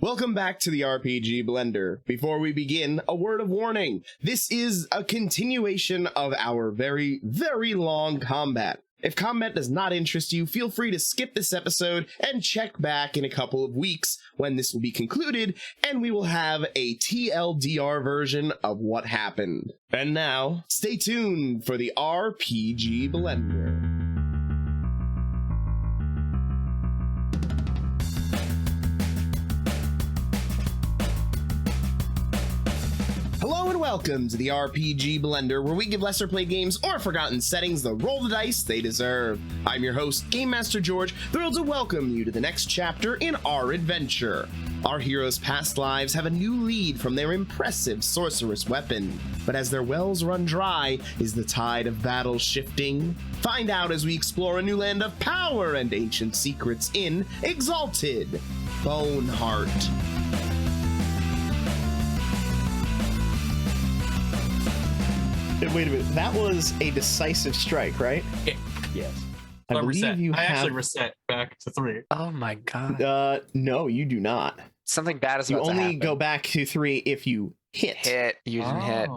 Welcome back to the RPG Blender. Before we begin, a word of warning. This is a continuation of our very, very long combat. If combat does not interest you, feel free to skip this episode and check back in a couple of weeks when this will be concluded, and we will have a TLDR version of what happened. And now, stay tuned for the RPG Blender. Hello and welcome to the RPG Blender, where we give lesser played games or forgotten settings the roll the dice they deserve. I'm your host, Game Master George, thrilled to welcome you to the next chapter in our adventure. Our heroes' past lives have a new lead from their impressive sorcerous weapon, but as their wells run dry, is the tide of battle shifting? Find out as we explore a new land of power and ancient secrets in Exalted, Boneheart. Wait a minute, that was a decisive strike, right? Yeah. Yes. I believe reset. you I have... actually reset back to 3. Oh my god. No, you do not. Something bad is You about to only happen. go back to 3 if you hit. Hit. Using hit.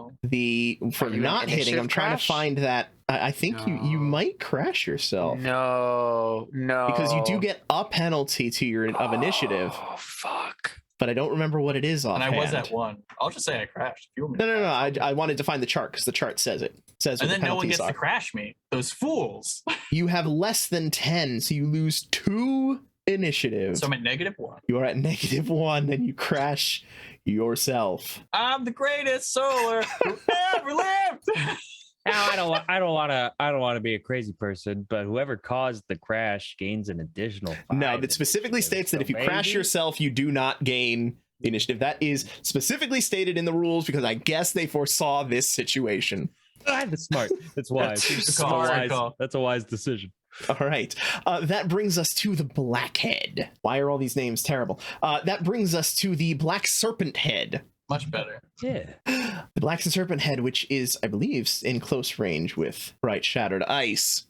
For Are you not an hitting, I'm initiative trying crash? to find that. I think you might crash yourself. No. Because you do get a penalty to your of initiative, Oh fuck. but I don't remember what it is And offhand. I was at 1. I'll just say I crashed. If you want me to No. crash. I wanted to find the chart because the chart says it. It says And what then the no one penalties gets are. to crash me. Those fools. You have less than 10, so you lose 2 initiative. So I'm at -1. You are at -1, and you crash yourself. I'm the greatest solar who ever lived. Now, I don't want to be a crazy person, but whoever caused the crash gains an additional 5 No, it specifically initiative. states that So if you crash maybe- yourself, you do not gain initiative. That is specifically stated in the rules because I guess they foresaw this situation. That's smart. That's wise. That's That's a smart. wise- That's a wise decision. All right. That brings us to the Blackhead. Why are all these names terrible? That brings us to the Black Serpent Head. Much better. Yeah. The Black Serpent Head, which is, I believe, in close range with Bright Shattered Ice,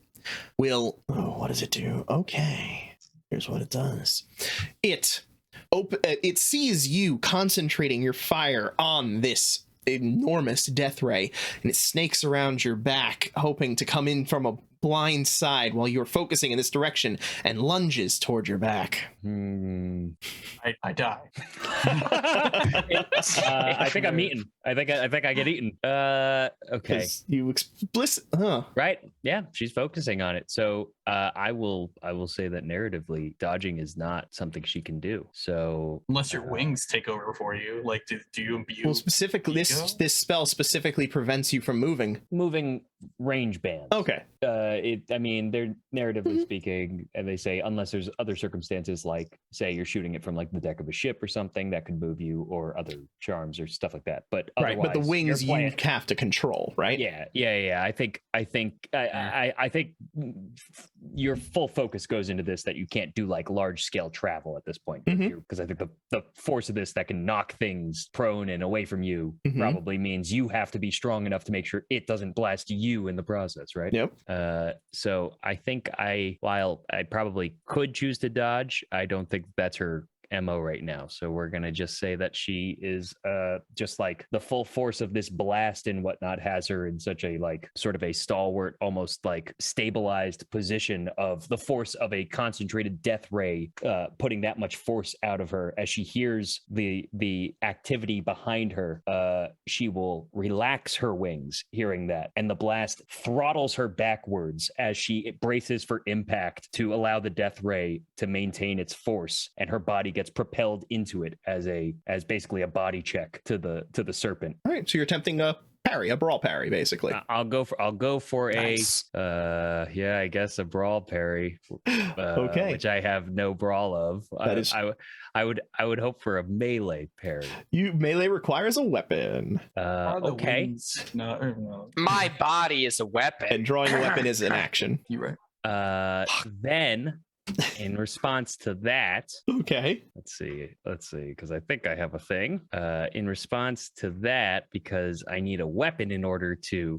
will... Oh, what does it do? Okay. Here's what it does. It sees you concentrating your fire on this enormous death ray, and it snakes around your back, hoping to come in from a blind side while you're focusing in this direction, and lunges toward your back. I die. I think I'm eaten. I think I get eaten. Okay. 'Cause you Right. Yeah. She's focusing on it. So I will say that narratively, dodging is not something she can do. So Unless your wings take over for you. Like, do you imbue? Well, specifically, this spell specifically prevents you from moving. moving range bands. Okay. They're narratively speaking, and they say unless there's other circumstances, like say you're shooting it from like the deck of a ship or something that could move you, or other charms or stuff like that. But Right, but the otherwise, wings you're you playing- have to control, right? Yeah. I think your full focus goes into this, that you can't do like large scale travel at this point, because I think the force of this that can knock things prone and away from you probably means you have to be strong enough to make sure it doesn't blast you in the process, right? Yep. So I think while I probably could choose to dodge, I don't think that's her MO right now. So we're gonna just say that she is just like the full force of this blast and whatnot has her in such a like sort of a stalwart, almost like stabilized position of the force of a concentrated death ray, putting that much force out of her. As she hears the activity behind her, she will relax her wings hearing that, and the blast throttles her backwards as she braces for impact to allow the death ray to maintain its force, and her body gets propelled into it as basically a body check to the serpent. All right, so you're attempting a brawl parry, basically. I'll go for Nice. I guess a brawl parry. Okay. Which I have no brawl of. That is- I would hope for a melee parry. Melee requires a weapon, Are the Okay. wings- No. My body is a weapon. and drawing a weapon is an action. You're right. Then, in response to that, Okay. let's see, because I think I have a thing. In response to that, because I need a weapon in order to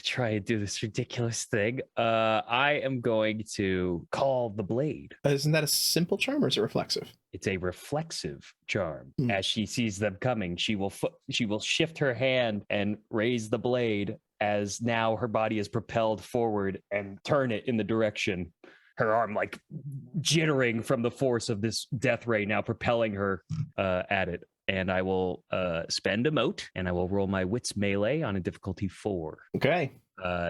try and do this ridiculous thing. I am going to call the blade. Isn't that a simple charm or is it reflexive? It's a reflexive charm. Hmm. As she sees them coming, she will shift her hand and raise the blade as now her body is propelled forward and turn it in the direction. Her arm like jittering from the force of this death ray now propelling her at it. And I will spend a mote and I will roll my wits melee on a difficulty 4 Okay.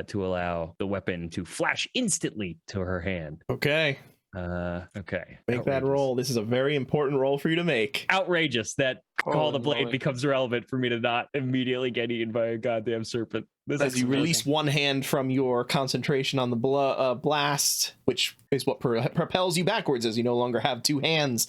to allow the weapon to flash instantly to her hand. Okay. Okay. Make that Outrageous. roll. This is a very important roll for you to make. Outrageous that Call the Blade moly. becomes relevant for me to not immediately get eaten by a goddamn serpent. This As is you amazing. release one hand from your concentration on the blast, which is what propels you backwards as you no longer have two hands,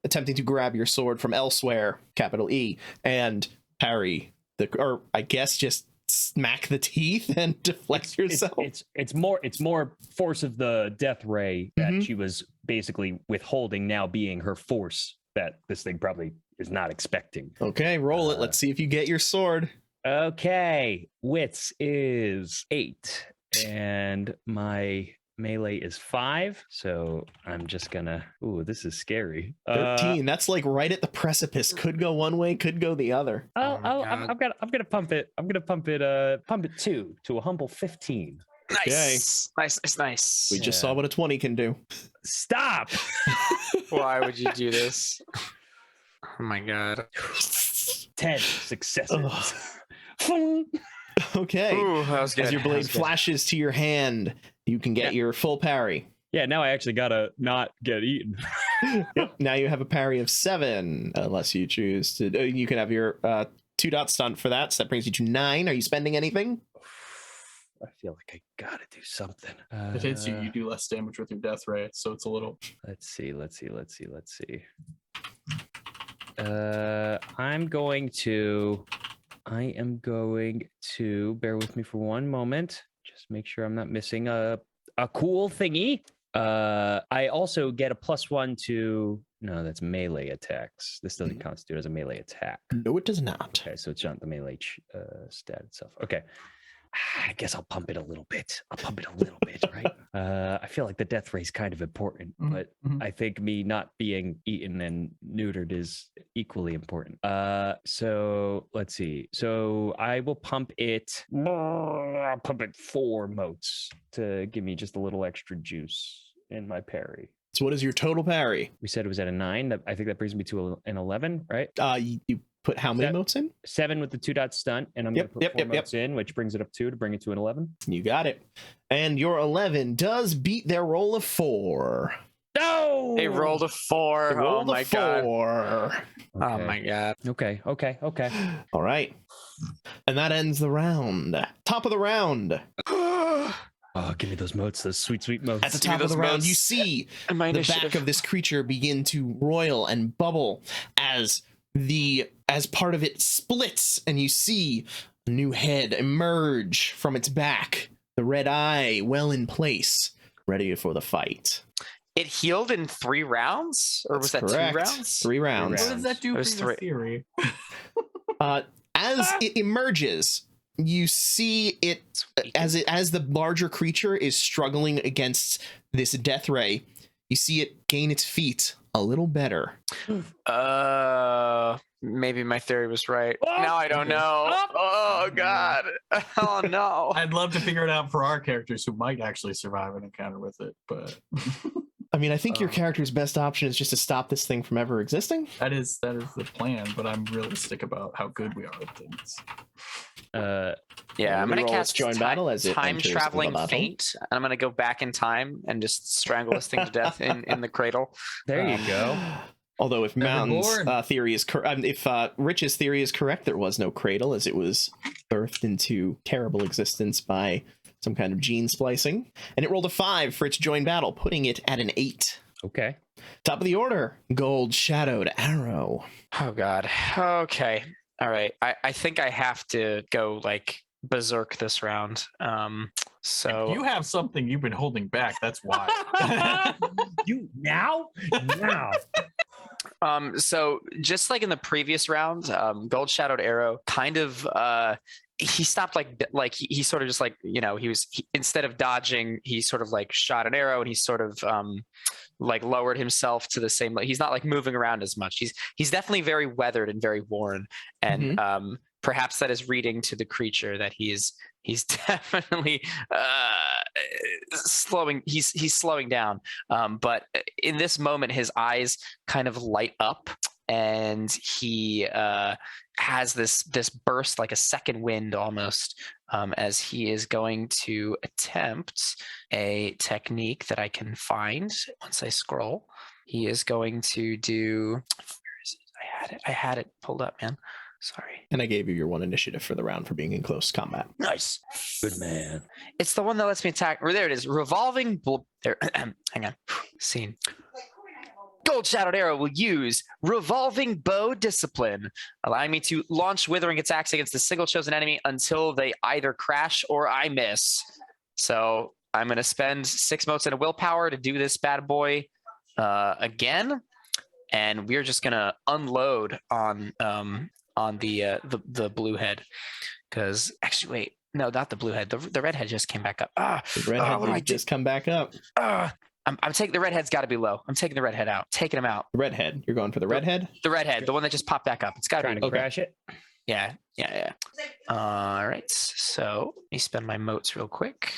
attempting to grab your sword from elsewhere, capital E, and parry or I guess just smack the teeth and deflect yourself. It's more force of the death ray that Mhm. she was basically withholding now being her force that this thing probably is not expecting. Okay, roll it. Let's see if you get your sword. Okay, wits is 8 and my melee is 5, so I'm just gonna this is scary. 13. That's like right at the precipice. Could go one way, could go the other. Oh my I'm gonna pump it. I'm gonna pump it 2 to a humble 15. Nice. Nice. We just Yeah. saw what a 20 can do. Stop. Why would you do this? Oh my god. 10 successes. Okay. Ooh, that was good. As your That blade was good. flashes to your hand, you can get your full parry. Yeah, now I actually gotta not get eaten. Yep. Now you have a parry of 7, unless you choose to. You can have your 2-dot stunt for that. So that brings you to 9. Are you spending anything? I feel like I gotta do something. If it hits you, you do less damage with your death ray, so it's a little. Let's see. I am going to bear with me for one moment. Just make sure I'm not missing a cool thingy. I also get a +1 to no, that's melee attacks. This doesn't constitute as a melee attack. No, it does not. Okay, so it's not the melee stat itself. Okay. I guess I'll pump it a little bit. Right? I feel like the death ray is kind of important, Mhm, but mhm. I think me not being eaten and neutered is equally important. So let's see. So I will pump it. I'll pump it 4 motes to give me just a little extra juice in my parry. So what is your total parry? We said it was at a 9. I think that brings me to an 11, right? You put how many That- motes in? 7 with the 2-dot stunt, and I'm Yep, going to put 4 yep. motes in, which brings it up 2 to bring it to an 11. You got it. And your 11 does beat their roll of 4. No! They rolled a 4. They rolled Oh a my god. 4. Oh my god. Okay. All right. And that ends the round. Top of the round. Oh, give me those motes, those sweet, sweet motes. At the Give me top of the those round, motes. you see And my the initiative. back of this creature begin to roil and bubble as part of it splits, and you see a new head emerge from its back, the red eye well in place, ready for the fight. It healed in 3 rounds? Or was that That's 2 correct. rounds? 3 rounds. What does that do It for was your 3. theory? As it emerges, you see it as the larger creature is struggling against this death ray. You see it gain its feet a little better. Maybe my theory was right. Now I don't know. Oh god. Oh no. I'd love to figure it out for our characters who might actually survive an encounter with it, but I mean, I think your Oh. character's best option is just to stop this thing from ever existing. that is the plan. But I'm realistic about how good we are at things. Yeah, I'm Let me gonna roll cast its join battle as it time enters the traveling battle. feint, and I'm gonna go back in time and just strangle this thing to death in the cradle. There you go. Although if Mountain's Neverborn. theory is correct, if Rich's theory is correct, there was no cradle as it was birthed into terrible existence by some kind of gene splicing, and it rolled a 5 for its join battle, putting it at an 8. Okay. Top of the order, Gold Shadowed Arrow. Oh god. Okay. All right. I think I have to go like berserk this round. So You have something you've been holding back. That's why. You now? so just like in the previous round, Gold Shadowed Arrow kind of he stopped he sort of just instead of dodging, he sort of like shot an arrow, and he sort of like lowered himself to the same. He's not like moving around as much. He's definitely very weathered and very worn, and perhaps that is reading to the creature that he's definitely slowing. He's slowing down. But in this moment, his eyes kind of light up, and he has this burst, like a second wind almost, as he is going to attempt a technique that I can find once I scroll. He is going to do. Where is it? I had it pulled up, man. Sorry. And I gave you your 1 initiative for the round for being in close combat. Nice. Good man. It's the one that lets me attack. Or there it is. Revolving. There. Hang on. Scene. Gold Shadowed Arrow will use Revolving Bow Discipline, allowing me to launch withering attacks against a single chosen enemy until they either crash or I miss. So I'm going to spend 6 motes and a willpower to do this bad boy again, and we're just going to unload on the blue head, because actually, wait, no, not the blue head. The red head just came back up. The red head just come back up. I'm taking the red head's got to be low. I'm taking the red head out. Taking him out. The red head. You're going for the red head? The red head, the one that just popped back up. It's got Trying to to be. crash it. Yeah. All right. So let me spend my motes real quick.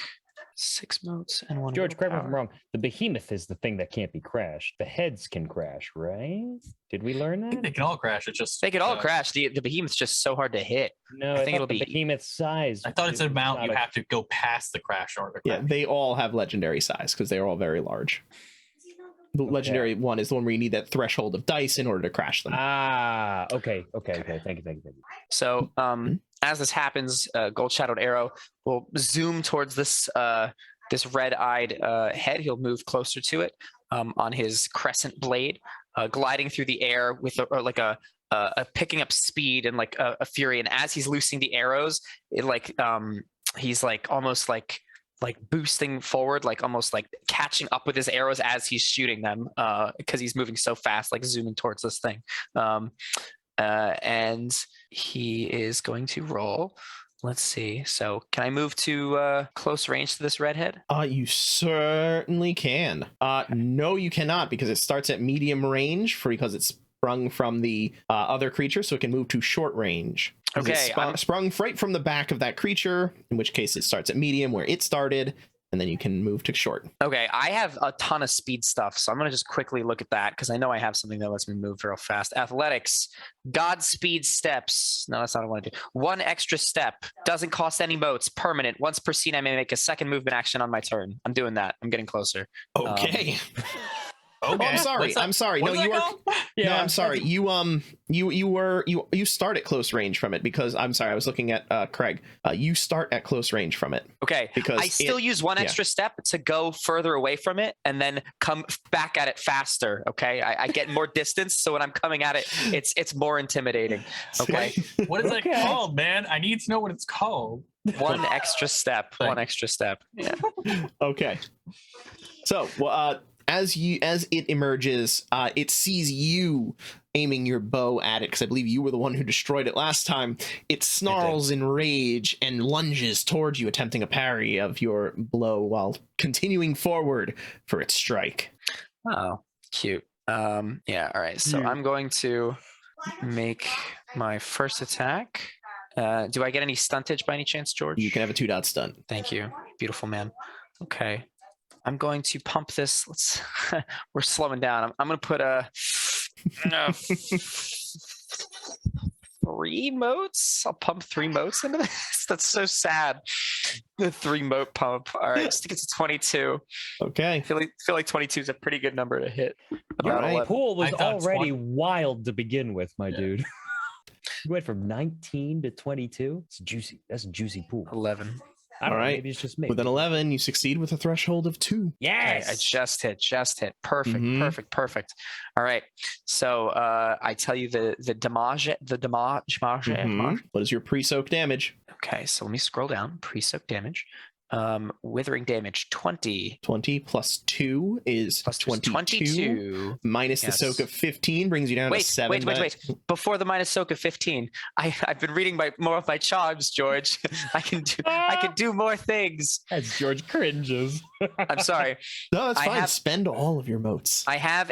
6 motes and 1. George, correct me if I'm wrong. The behemoth is the thing that can't be crashed. The heads can crash, right? Did we learn I think that? they can all crash. It just They could all crash. The behemoth's just so hard to hit. No, I think thought it'll the be- behemoth's size. I thought it's an amount not you a- have to go past the crash or the Yeah, crash. they all have legendary size because they're all very large. The legendary one is the one where you need that threshold of dice in order to crash them. Ah, okay. Thank you. So as this happens, Gold Shadowed Arrow will zoom towards this red-eyed head. He'll move closer to it on his crescent blade, gliding through the air with a picking up speed and like a fury. And as he's loosing the arrows, he's like almost like boosting forward, like almost like catching up with his arrows as he's shooting them, because he's moving so fast, like zooming towards this thing. And he is going to roll. Let's see. So can I move to close range to this redhead? You certainly can. No, you cannot, because it starts at medium range because it's sprung from the other creature, so it can move to short range. Okay, It's sprung right from the back of that creature, in which case it starts at medium where it started, and then you can move to short. Okay, I have a ton of speed stuff, so I'm going to just quickly look at that because I know I have something that lets me move real fast. Athletics, Godspeed steps. No, that's not what I want to do. 1 extra step. Doesn't cost any motes. Permanent. Once per scene, I may make a second movement action on my turn. I'm doing that. I'm getting closer. Okay. Okay. Oh, I'm sorry. No, you are. Yeah, No, I'm sorry. You start at close range from it, because I'm sorry. I was looking at Craig. You start at close range from it. Okay, because I still use 1 extra step to go further away from it and then come back at it faster. Okay, I get more distance, so when I'm coming at it, it's more intimidating. Okay, What is that called, man? I need to know what it's called. 1 extra step. 1 extra step. Yeah. Okay. So, as it emerges, it sees you aiming your bow at it, because I believe you were the one who destroyed it last time. It snarls in rage and lunges towards you, attempting a parry of your blow while continuing forward for its strike. Oh, cute. Yeah. All right. So I'm going to make my first attack. Do I get any stuntage by any chance, George? You can have a 2-dot stunt. Thank you, beautiful man. Okay. I'm going to pump this. We're slowing down. I'm going to put 3 motes. I'll pump 3 motes into this. That's so sad. The 3 mote pump. All right, just to get to 22. Okay. I feel like 22 is a pretty good number to hit. All right. Your pool was I thought already 20. wild to begin with, my dude. You went from 19 to 22. It's juicy. That's a juicy pool. 11. I don't All know, right. maybe it's just me. With an 11, you succeed with a threshold of 2. Yes. I just hit. Perfect, Mhm. perfect. All right. So I tell you the damage. Mhm. What is your pre-soak damage? Okay, so let me scroll down. Pre-soak damage. Withering damage 20 20 plus 2 is plus 22. 22. Minus the Yes. soak of 15 brings you down to 7. Wait. Before the minus soak of 15, I've been reading more of my charms, George. I can do more things. As George cringes. I'm sorry. No, that's I fine. have- Spend all of your motes. I have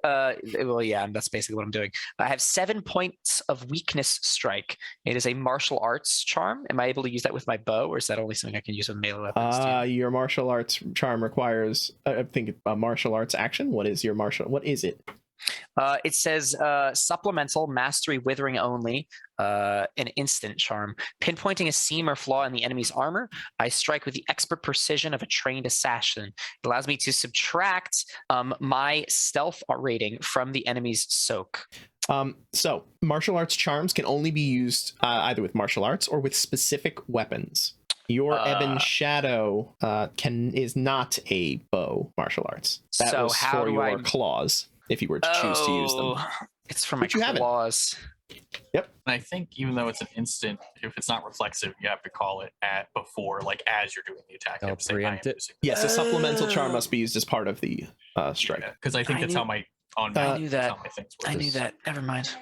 that's basically what I'm doing. I have 7 points of weakness strike. It is a martial arts charm. Am I able to use that with my bow, or is that only something I can use with melee weapons? Your martial arts charm requires, I think, a martial arts action. What is it? It says supplemental mastery withering only, an instant charm. Pinpointing a seam or flaw in the enemy's armor, I strike with the expert precision of a trained assassin. It allows me to subtract my stealth rating from the enemy's soak. So martial arts charms can only be used either with martial arts or with specific weapons. Your Ebon Shadow is not a bow martial arts. That So was how for do your I- claws, if you were to choose to use them. It's for my But you haven't. claws. And I think even though it's an instant, if it's not reflexive, you have to call it before, like as you're doing the attack. You have to say, "I am preempt it. using Yes, a supplemental charm must be used as part of the strike. Because I think I that's knew- how my I knew that. How my things work. I knew that. Never mind.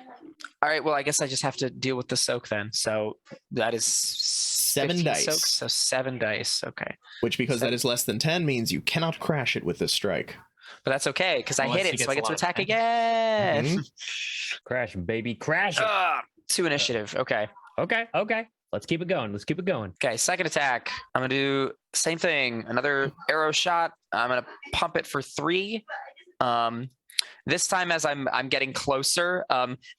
All right. Well, I guess I just have to deal with the soak then. So that is 7 15 dice. soaks, so 7 dice. Okay. Which, because that is less than 10, means you cannot crash it with this strike. But that's okay because I Unless hit he it, so gets I a get to lot of attack damage. again. Mhm. Crash, baby, crash it. 2 initiative. Okay. Okay. Let's keep it going. Okay. Second attack. I'm gonna do same thing. Another arrow shot. I'm gonna pump it for 3. This time, as I'm getting closer,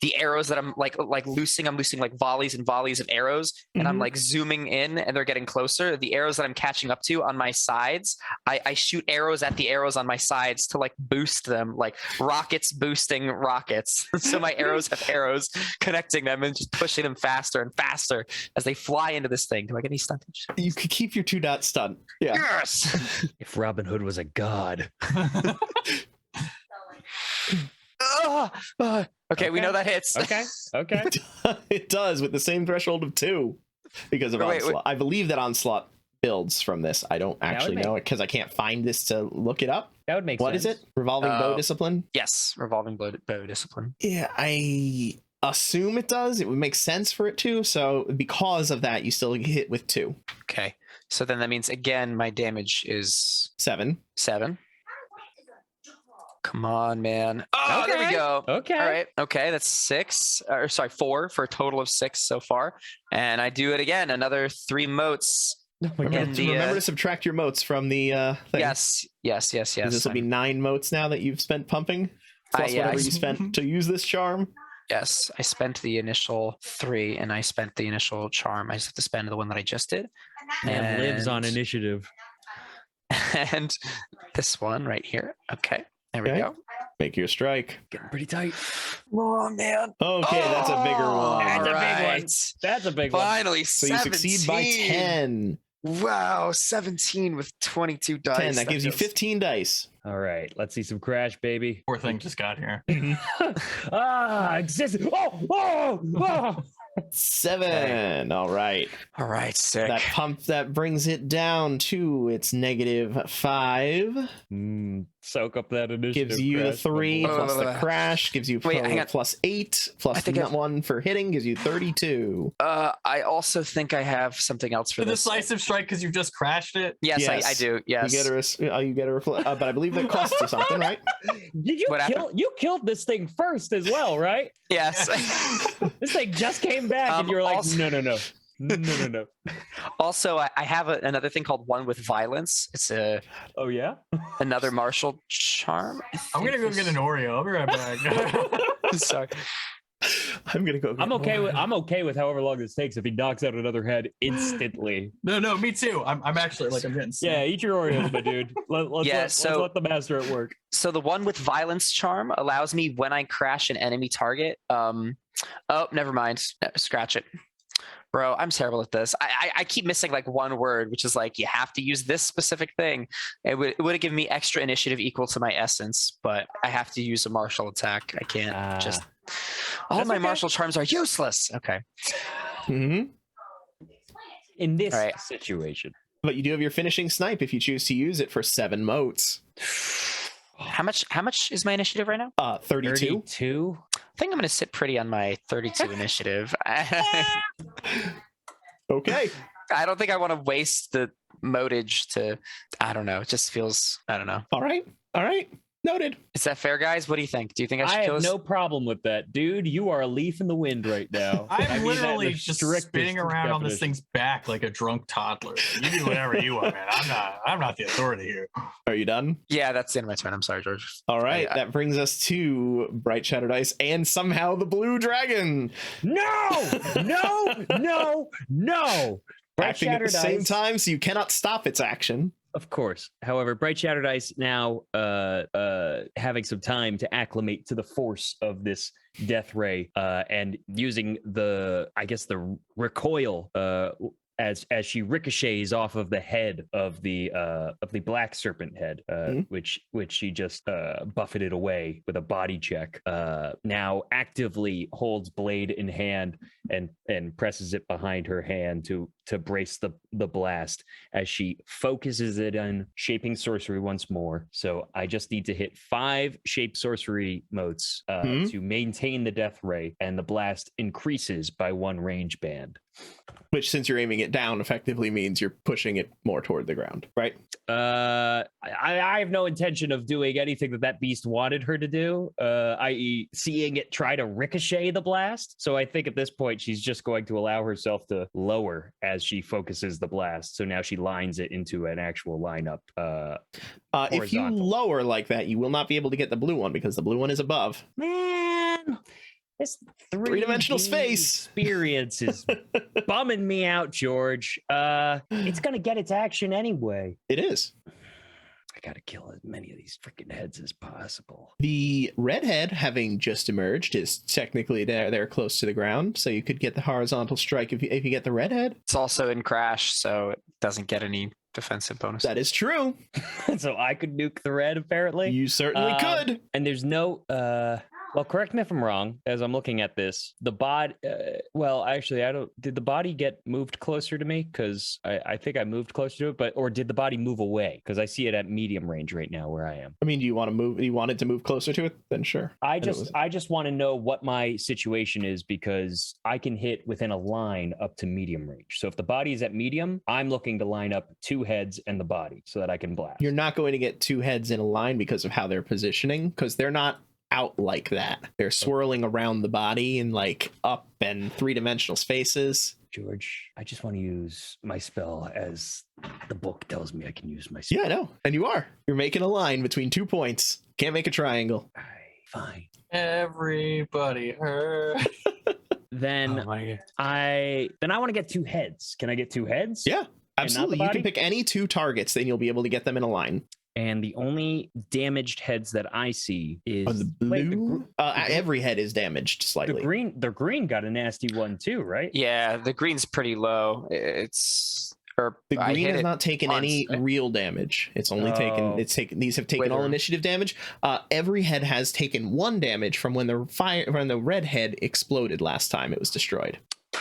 the arrows that I'm like loosing, I'm loosing like volleys and volleys of arrows, and I'm Mhm. like zooming in, and they're getting closer. The arrows that I'm catching up to on my sides, I shoot arrows at the arrows on my sides to like boost them, like rockets boosting rockets. So my arrows have arrows connecting them and just pushing them faster and faster as they fly into this thing. Do I get any stuntage? You could keep your 2-dot stun. Yeah. Yes. If Robin Hood was a god. Okay, we Okay. know that hits. Okay. It does, with the same threshold of 2 because of Wait. Onslaught. I believe that Onslaught builds from this. I don't actually make- know it because I can't find this to look it up. That would make What sense. is it? Revolving bow discipline? Yes, revolving bow discipline. Yeah, I assume it does. It would make sense for it to. So because of that, you still get hit with 2. Okay, so then that means again my damage is 7. 7. Come on, man. Oh, there we Okay. go. Okay. All right. Okay, that's 6. Or sorry, 4 for a total of 6 so far. And I do it again. Another 3 motes. Remember, In the, remember to subtract your motes from the thing. Yes. 'Cause this will be 9 motes now that you've spent pumping. Plus yeah, whatever I- you spent to use this charm. Yes, I spent the initial 3, and I spent the initial charm. I just have to spend the one that I just did. Man lives on And- initiative. And this one right here. Okay, there we Okay. go. Make your strike. Getting pretty tight. Oh man. Okay, that's a bigger one. That's a big one. Alright. That's a big one. Finally, So you succeed by 10. Wow, 17 with 22 dice. 10. That gives you feels- 15 dice. All right. Let's see some crash, baby. Poor thing just got here. Exist. Oh. 7. All right. All right, sick. That brings it down to its -5. Soak up that initiative. Gives you the crash, my 3 boy. plus the crash. Gives you Wait, hang on. plus 8 I plus think I've- 1 for hitting. Gives you 32. I also think I have something else for The this. decisive strike because you've just crashed it. Yes, Yes. I do. Yes. You get a but I believe that costs you something, right? Did you What kill? You killed this thing first as well, right? Yes. This thing just came back, and you were like, also- no. Also, I have another thing called One with Violence. It's Oh yeah. another martial charm. I'm gonna go get an Oreo. I'll be right back. Sorry. I'm gonna go. I'm okay with however long this takes if he knocks out another head instantly. No, me too. I'm actually like I'm getting sick. Yeah, eat your Oreos, my dude. Let's let the master at work. So the One with Violence charm allows me when I crash an enemy target. Oh, never mind. No, scratch it. Bro, I'm terrible at this. I keep missing like one word, which is like you have to use this specific thing. It would have given me extra initiative equal to my essence, but I have to use a martial attack. I can't just. All That's my okay. martial charms are useless. Okay. Mhm. In this All right. situation. But you do have your finishing snipe if you choose to use it for 7 motes. How much is my initiative right now? 32. 32? I think I'm going to sit pretty on my 32 initiative. Okay. I don't think I want to waste the motage to, I don't know. It just feels, I don't know. All right. Noted. Is that fair, guys? What do you think? Do you think I should I kill have this? no problem with that, dude. You are a leaf in the wind right now. I I'm mean that in literally the just strictest spinning around on this definition. thing's back like a drunk toddler. You do whatever you want, man. I'm not the authority here. Are you done? Yeah, that's the end of my turn. I'm sorry, George. All right. I- That brings us to Bright Shadow Dice and somehow the blue dragon. No! Bright Acting at Shatter the same Dice. time, so you cannot stop its action. Of course. However, Bright Shatter Dice now having some time to acclimate to the force of this death ray and using the recoil as she ricochets off of the head of the black serpent head, which she just buffeted away with a body check. Now actively holds blade in hand and presses it behind her hand to brace the blast as she focuses it on shaping sorcery once more. So I just need to hit 5 shape sorcery motes to maintain the death ray, and the blast increases by 1 range band. Which, since you're aiming it down, effectively means you're pushing it more toward the ground, right? I have no intention of doing anything that beast wanted her to do, i.e. seeing it try to ricochet the blast. So I think at this point, she's just going to allow herself to lower as she focuses the blast. So now she lines it into an actual lineup. If you Horizontal. lower like that, you will not be able to get the blue one because the blue one is above. Man, this Three-dimensional 3D space experience is bumming me out, George. It's gonna get its action anyway. It is. I gotta kill as many of these freaking heads as possible. The redhead, having just emerged, is technically there close to the ground, so you could get the horizontal strike if you get the redhead. It's also in crash, so it doesn't get any defensive bonus. That is true. So I could nuke the red, apparently. You certainly could. And there's no well, correct me if I'm wrong. As I'm looking at this, the body. Well, actually, I don't. Did the body get moved closer to me? Because I think I moved closer to it, or did the body move away? Because I see it at medium range right now where I am. I mean, do you want to move? You want it to move closer to it? Then sure. I just want to know what my situation is, because I can hit within a line up to medium range. So if the body is at medium, I'm looking to line up 2 heads and the body so that I can blast. You're not going to get 2 heads in a line because of how they're positioning, because they're not out like that. They're swirling around the body in like up and 3-dimensional spaces. George, I just want to use my spell as the book tells me I can use my spell. Yeah, I know. And you are. You're making a line between 2 points. Can't make a triangle. Fine. Everybody hurt. Then Oh my God. I want to get 2 heads. Can I get 2 heads? Yeah, absolutely. You body? can pick any 2 targets, then you'll be able to get them in a line. And the only damaged heads that I see is On the wait, blue, every head is damaged the slightly. green. The green got a nasty one too, right? Yeah, the green's pretty low. It's or The I green hit has it not taken once, any right? real damage. It's only taken. These have taken all Wither. initiative damage. Every head has taken 1 damage from when the red head exploded last time it was destroyed.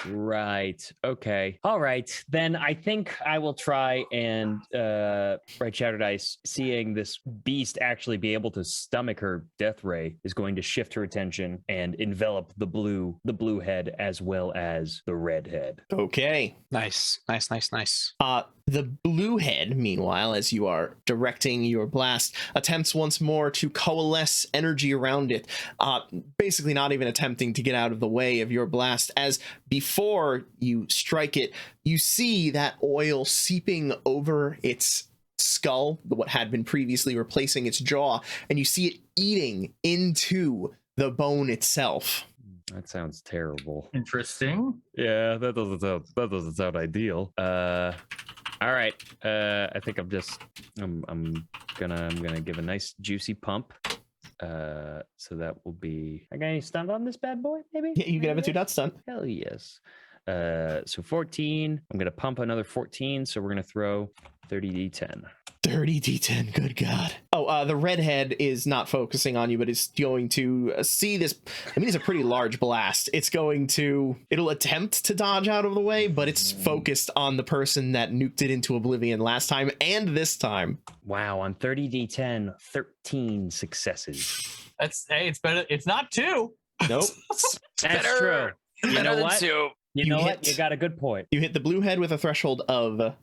Right. Okay. All right. Then I think I will try and Bright Shatter Dice, seeing this beast actually be able to stomach her death ray, is going to shift her attention and envelop the blue head as well as the red head. Okay. Nice. The blue head, meanwhile, as you are directing your blast, attempts once more to coalesce energy around it, basically not even attempting to get out of the way of your blast, as before you strike it, you see that oil seeping over its skull, what had been previously replacing its jaw, and you see it eating into the bone itself. That sounds terrible. Interesting. Yeah, that doesn't sound ideal. All right. I think I'm gonna give a nice juicy pump. So that will be. I got any stun on this bad boy? Maybe. Yeah, you can have a 2-dot stun. Hell yes. So 14. I'm gonna pump another 14. So we're gonna throw 30d10. 30 d10, good god. Oh, the redhead is not focusing on you, but is going to see this. I mean, it's a pretty large blast. It'll attempt to dodge out of the way, but it's focused on the person that nuked it into oblivion last time and this time. Wow, on 30d10, 13 successes. It's better. It's not 2. Nope. That's true. You Better know than what? 2. You know what? You got a good point. You hit the blue head with a threshold of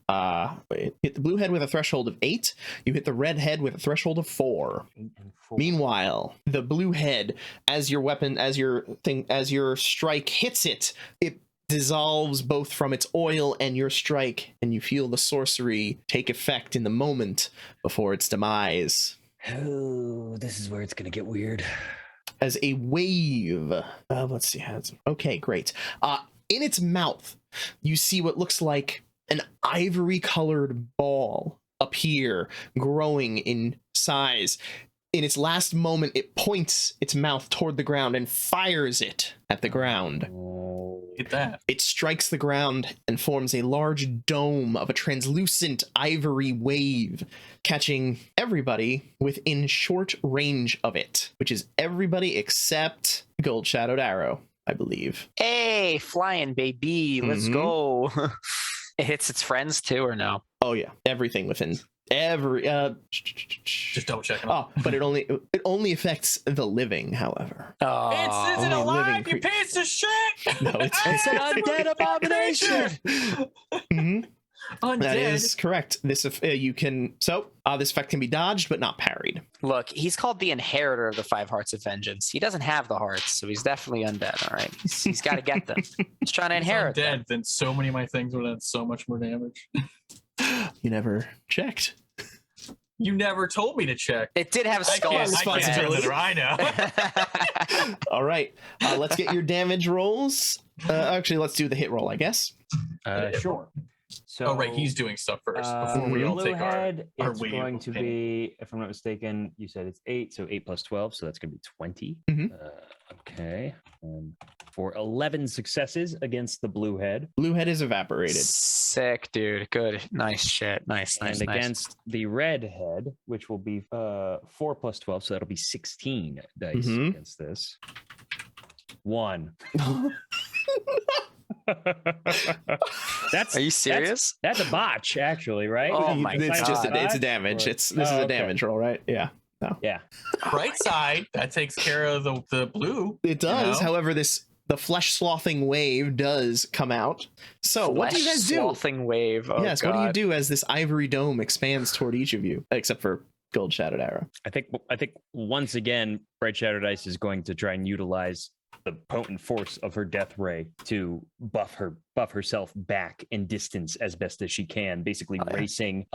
hit the blue head with a threshold of 8. You hit the red head with a threshold of 4. 8 and 4. Meanwhile, the blue head, as your strike hits it, it dissolves both from its oil and your strike, and you feel the sorcery take effect in the moment before its demise. Oh, this is where it's gonna get weird. As a wave, let's see how it's okay. Great. In its mouth, you see what looks like an ivory-colored ball appear, growing in size. In its last moment, it points its mouth toward the ground and fires it at the ground. Get that. It strikes the ground and forms a large dome of a translucent ivory wave, catching everybody within short range of it, which is everybody except Gold Shadowed Arrow, I believe. Hey, flying baby, let's go. It hits its friends too, or no? Oh yeah, everything within every Just double checking. oh, but it only affects the living, however. Oh, It's isn't only living alive, you piece of shit! No, it's an undead abomination. Mhm. Undead. That is correct. This this effect can be dodged but not parried. Look, he's called the inheritor of the 5 hearts of vengeance. He doesn't have the hearts, so he's definitely undead. All right, he's got to get them. He's trying to inherit them. Dead, then so many of my things would have done so much more damage. You never checked. You never told me to check. It did have I skulls. can't tell that I know. All right, let's get your damage rolls. Actually, let's do the hit roll, I guess. Sure. So, Oh, right, he's doing stuff first before we all blue take head, our it's wave going of to pain. be, if I'm not mistaken, you said it's 8, so 8 plus 12, so that's going to be 20. Mhm. Okay. For 11 successes against the blue head, Blue head is evaporated. Sick, dude. Good. Nice shit. Nice. and against the red head, which will be 4 plus 12, so that'll be 16 dice Mhm. against this. 1. Are you serious? That's a botch, actually, right? Oh my It's God. just it's Botch, a damage. or- This is a okay. damage roll, right? Yeah. Yeah. Right side, that takes care of the blue. It does. know? However, the flesh slothing wave does come out. So what do you guys do? Slothing wave. Oh, Yes, God. what do you do as this ivory dome expands toward each of you, except for Gold Shadowed Arrow? I think once again, Bright Shattered Ice is going to try and utilize the potent force of her death ray to buff herself back in distance as best as she can, basically racing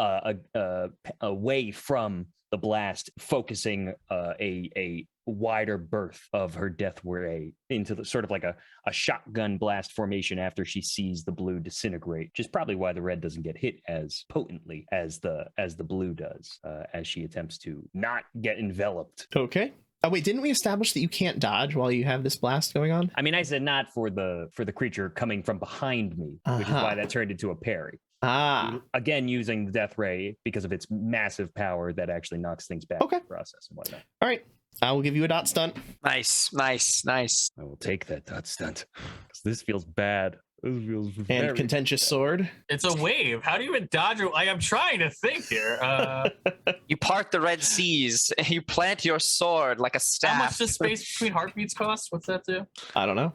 away from the blast, focusing a wider berth of her death ray into the sort of like a shotgun blast formation after she sees the blue disintegrate, which is probably why the red doesn't get hit as potently as the blue does, as she attempts to not get enveloped. Okay. Oh wait, didn't we establish that you can't dodge while you have this blast going on? I mean, I said not for the creature coming from behind me, which is Uh-huh. why that turned into a parry. Ah, Again, using the death ray because of its massive power that actually knocks things back Okay. in the process and whatnot. all right. I will give you a dot stunt. Nice. Nice. I will take that dot stunt because this feels bad. This feels And very contentious bad. sword. It's a wave. How do you even dodge it? I'm trying to think here. You part the Red Seas. You plant your sword like a How much staff. does space between heartbeats cost? What's that do? I don't know.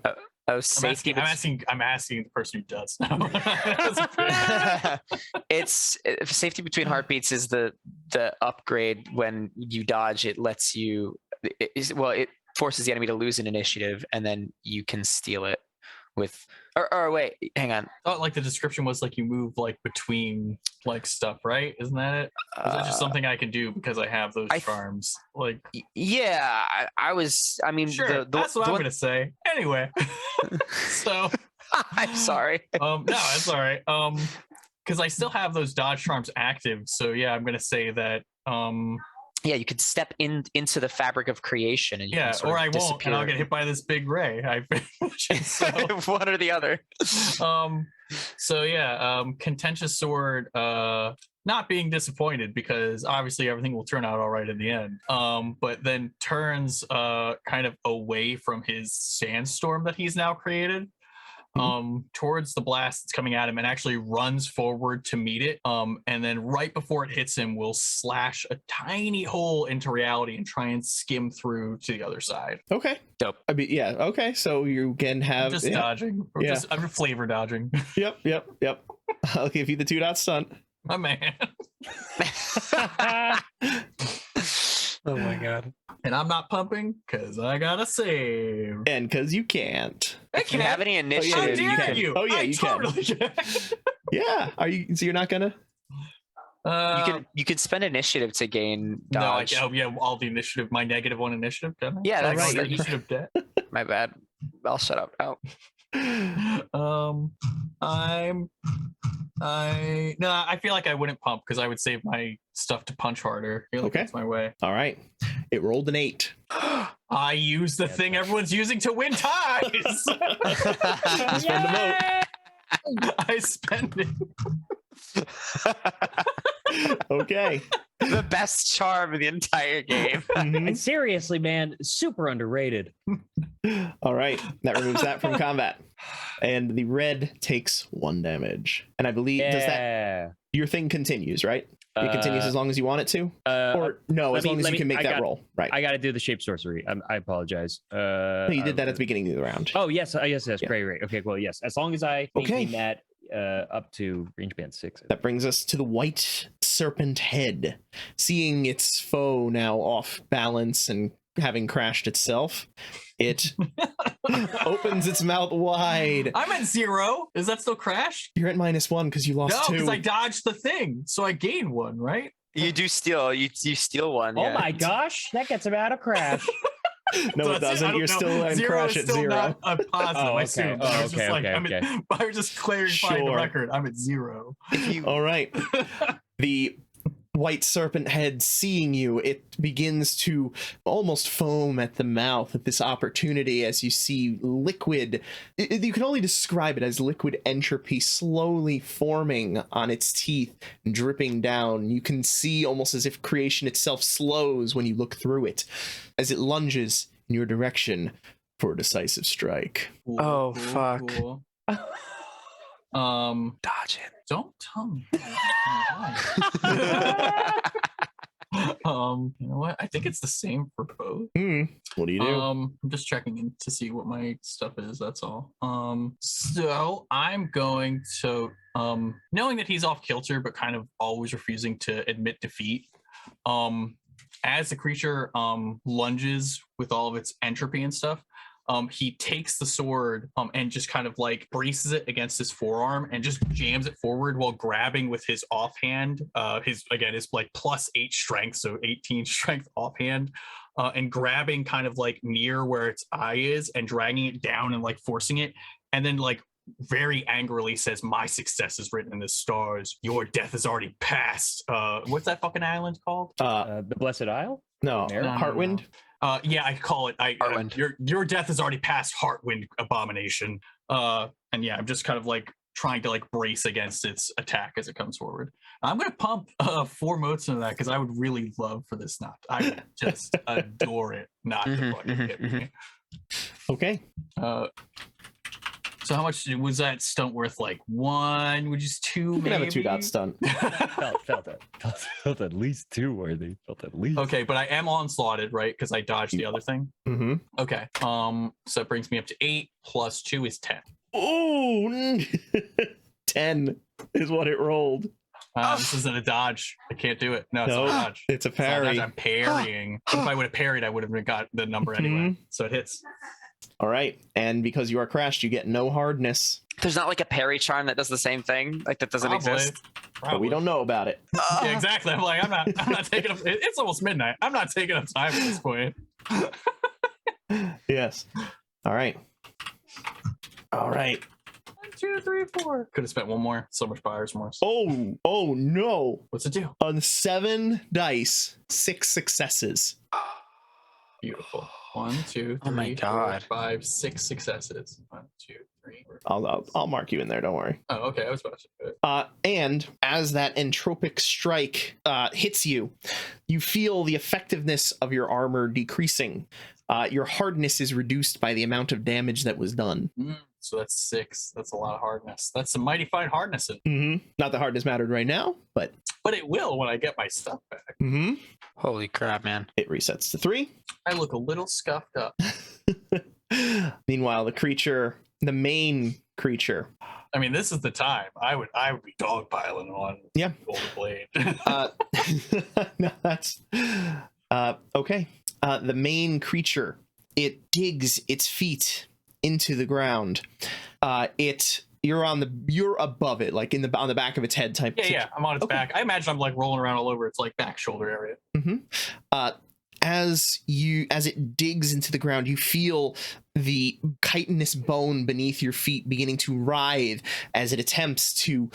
Oh, safety. I'm asking the person who does know. It's safety between heartbeats is the upgrade. When you dodge, it lets you. It forces the enemy to lose an initiative, and then you can steal it with. Or wait, hang on. I thought like the description was like you move like between like stuff, right? Isn't that it? Is that just something I can do because I have those charms? Like, Yeah, I was. I mean, sure, that's what I'm gonna say. Anyway, so I'm sorry. no, that's all right. Because I still have those dodge charms active, so yeah, I'm gonna say that. Yeah, you could step into the fabric of creation, and you Yeah, can sort or of I won't, disappear. and I'll get hit by this big ray. One or the other. So yeah, contentious sword. not being disappointed because obviously everything will turn out all right in the end. But then turns kind of away from his sandstorm that he's now created. Towards the blast that's coming at him and actually runs forward to meet it. And then right before it hits him, will slash a tiny hole into reality and try and skim through to the other side. Okay. Dope. I mean, yeah. Okay. So you can have I'm just dodging. I'm flavor dodging. Yep. I'll give you the 2 dot stunt. My man. Oh my god. And I'm not pumping because I gotta save. And because you can't. If you have any How initiative, dare you? Oh, yeah, I you can. totally can. Yeah. Are you? So you're not gonna? you could spend initiative to gain No, dodge. all the initiative, my -1 initiative. Can I? Yeah, Can I that's go right. initiative debt. My bad. I'll shut up now. I feel like I wouldn't pump because I would save my stuff to punch harder. I feel like Okay. that's my way. All right. It rolled an 8. I use the thing everyone's using to win ties. Spend the vote. I spend it. Okay. The best charm of the entire game. Mhm. And seriously, man, super underrated. All right. That removes that from combat. And the red takes 1 damage. And I believe does that your thing continues, right? It continues as long as you want it to? Or no, as long as you can make that roll. Right. I got to do the shape sorcery. I apologize. No, you did that at the beginning of the round. Oh, yes. Yes. Yeah. Great. Okay, well, yes. As long as I maintain that up to range band 6. That brings us to the white serpent head. Seeing its foe now off balance and having crashed itself, it opens its mouth wide. I'm at 0. Is that still crashed? You're at -1 because you lost No, 2. because I dodged the thing, so I gain 1, right? You do steal. You steal one. Oh yeah. my gosh, that gets him out of crash. No, So it that's doesn't. I don't You're know. still in 0 crash is at still 0. not a positive. Oh, I okay. assume. Oh, I was just okay, like, okay. I was just clarifying the Sure. record. I'm at 0. All right. The white serpent head, seeing you, it begins to almost foam at the mouth at this opportunity as you see liquid. You can only describe it as liquid entropy slowly forming on its teeth, dripping down. You can see almost as if creation itself slows when you look through it as it lunges in your direction for a decisive strike. Oh, fuck. Dodge it. Don't tell me. You know what? I think it's the same for both. What do you do? I'm just checking in to see what my stuff is. That's all. So I'm going to, knowing that he's off kilter, but kind of always refusing to admit defeat. As the creature lunges with all of its entropy and stuff, he takes the sword and just kind of like braces it against his forearm and just jams it forward while grabbing with his offhand. His like +8 strength, so 18 strength offhand, and grabbing kind of like near where its eye is and dragging it down and like forcing it, and then like very angrily says, "My success is written in the stars. Your death is already past." What's that fucking island called? The Blessed Isle? No, No, no, Heartwind. Yeah, I call it. Heartwind. Your death is already past, Heartwind abomination. And yeah, I'm just kind of like trying to like brace against its attack as it comes forward. I'm gonna pump 4 motes into that because I would really love for this not. I would just adore it not to fucking hit me. Okay. So how much was that stunt worth? Like 1? Would you just 2? You can have a maybe? 2 dot stunt. Felt at least 2 worthy. Felt at least. Okay, but I am onslaughted, right? Because I dodged the other thing. Mm-hmm. Okay. So it brings me up to 8 plus 2 is 10. Oh, 10 is what it rolled. This isn't a dodge. I can't do it. No, it's not a No, dodge. it's a It's not a dodge. parry. I'm parrying. But if I would have parried, I would have got the number anyway. So it hits. All right, and because you are crashed, you get no hardness, There's not like a parry charm that does the same thing. Like that doesn't Probably. exist. but we don't know about it. Yeah, exactly. I'm like, I'm not taking up. It's almost midnight. I'm not taking up time at this point. Yes. All right. All right. 1, 2, 3, 4. Could have spent 1 more. So much buyer's remorse. Oh no! What's it do? On 7 dice, 6 successes. Beautiful. 1, 2, 3, Oh my 4, God. 5, 6 successes. 1, 2, 3, I'll mark you in there. Don't worry. Oh, okay. I was about to do it. And as that entropic strike hits you, you feel the effectiveness of your armor decreasing. Your hardness is reduced by the amount of damage that was done. So that's 6. That's a lot of hardness. That's some mighty fine hardness. Not that hardness mattered right now, but it will when I get my stuff back. Holy crap, man. It resets to 3. I look a little scuffed up. Meanwhile, the main creature. I mean, this is the time. I would be dogpiling on Golden Blade. No, that's okay. The main creature, it digs its feet into the ground. You're above it, like on the back of its head type. Yeah, I'm on its back. I imagine I'm like rolling around all over its like back shoulder area. As it digs into the ground, you feel the chitinous bone beneath your feet beginning to writhe as it attempts to